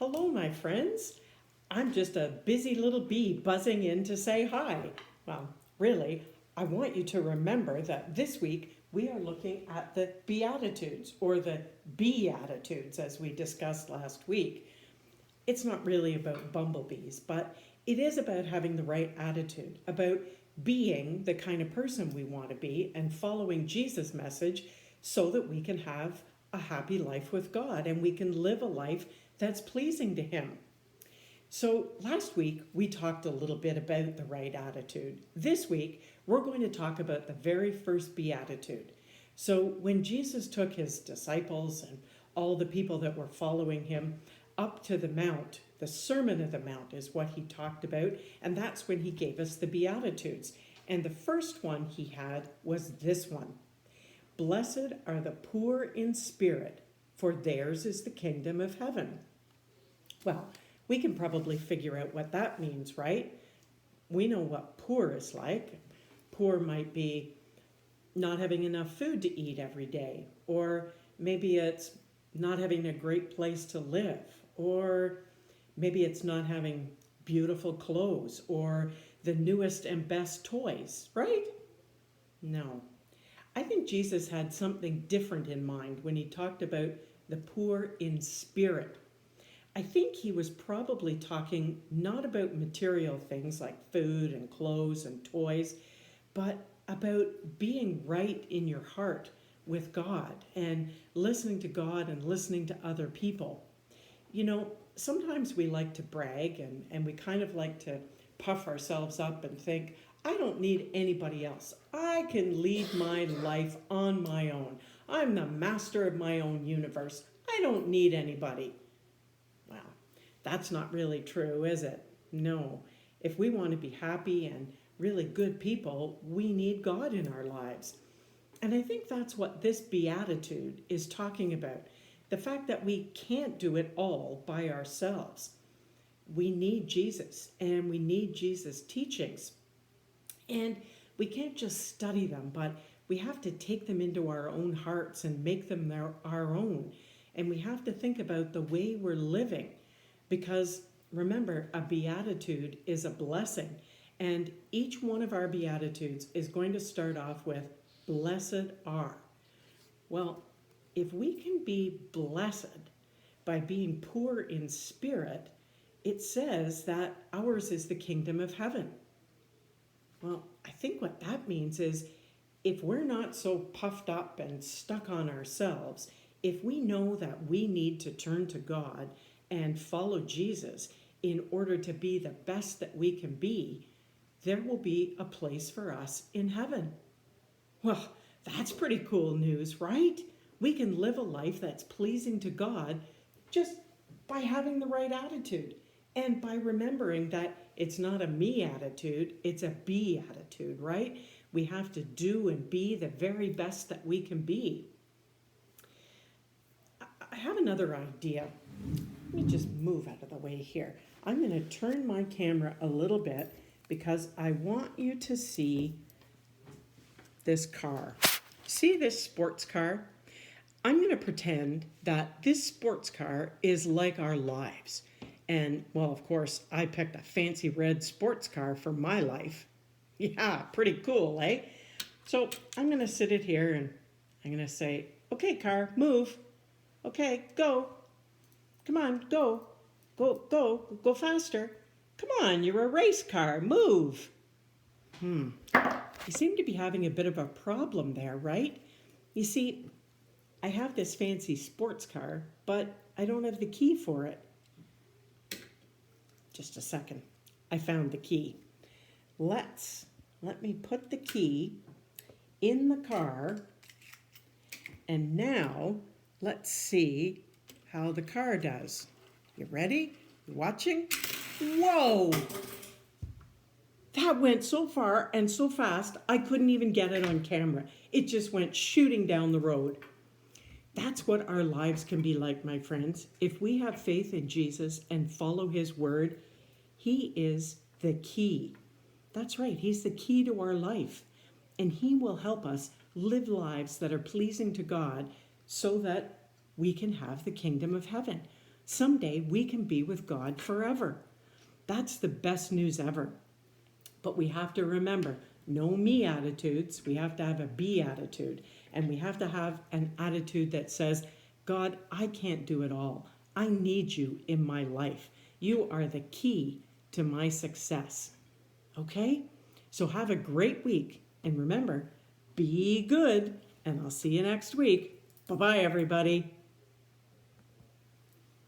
Hello, my friends. I'm just a busy little bee buzzing in to say hi. Well, really, I want you to remember that this week we are looking at the Beatitudes, or the Beatitudes, as we discussed last week. It's not really about bumblebees, but it is about having the right attitude, about being the kind of person we want to be and following Jesus' message so that we can have a happy life with God and we can live a life that's pleasing to Him. So, last week we talked a little bit about the right attitude. This week we're going to talk about the very first beatitude. So, when Jesus took his disciples and all the people that were following him up to the Mount, the Sermon of the Mount is what he talked about, and that's when he gave us the beatitudes. And the first one he had was this one: Blessed are the poor in spirit, for theirs is the kingdom of heaven. Well, we can probably figure out what that means, right? We know what poor is like. Poor might be not having enough food to eat every day, or maybe it's not having a great place to live, or maybe it's not having beautiful clothes or the newest and best toys, right? No. I think Jesus had something different in mind when he talked about the poor in spirit. I think he was probably talking not about material things like food and clothes and toys, but about being right in your heart with God and listening to God and listening to other people. You know, sometimes we like to brag and we kind of like to puff ourselves up and think, I don't need anybody else. I can lead my life on my own. I'm the master of my own universe. I don't need anybody. Well, that's not really true, is it? No. If we want to be happy and really good people, we need God in our lives. And I think that's what this beatitude is talking about. The fact that we can't do it all by ourselves. We need Jesus and we need Jesus' teachings. And we can't just study them, but we have to take them into our own hearts and make them our own. And we have to think about the way we're living. Because remember, a beatitude is a blessing. And each one of our beatitudes is going to start off with, blessed are. Well, if we can be blessed by being poor in spirit, it says that ours is the kingdom of heaven. Well, I think what that means is if we're not so puffed up and stuck on ourselves, if we know that we need to turn to God and follow Jesus in order to be the best that we can be, there will be a place for us in heaven. Well, that's pretty cool news, right? We can live a life that's pleasing to God just by having the right attitude and by remembering that it's not a me attitude, it's a be attitude, right? We have to do and be the very best that we can be. I have another idea. Let me just move out of the way here. I'm going to turn my camera a little bit because I want you to see this car. See this sports car? I'm going to pretend that this sports car is like our lives. And, well, of course, I picked a fancy red sports car for my life. Yeah, pretty cool, eh? So I'm going to sit it here and I'm going to say, okay, car, move. Okay, go. Come on, go. Go faster. Come on, you're a race car. Move. You seem to be having a bit of a problem there, right? You see, I have this fancy sports car, but I don't have the key for it. Just a second. I found the key. Let me put the key in the car, and now let's see how the car does. You ready? You watching? Whoa! That went so far and so fast, I couldn't even get it on camera. It just went shooting down the road. That's what our lives can be like, my friends. If we have faith in Jesus and follow his word, he is the key. That's right, he's the key to our life. And he will help us live lives that are pleasing to God so that we can have the kingdom of heaven. Someday we can be with God forever. That's the best news ever. But we have to remember, no me attitudes. We have to have a be attitude. And we have to have an attitude that says, God, I can't do it all. I need you in my life. You are the key to my success. Okay? So have a great week. And remember, be good. And I'll see you next week. Bye-bye, everybody.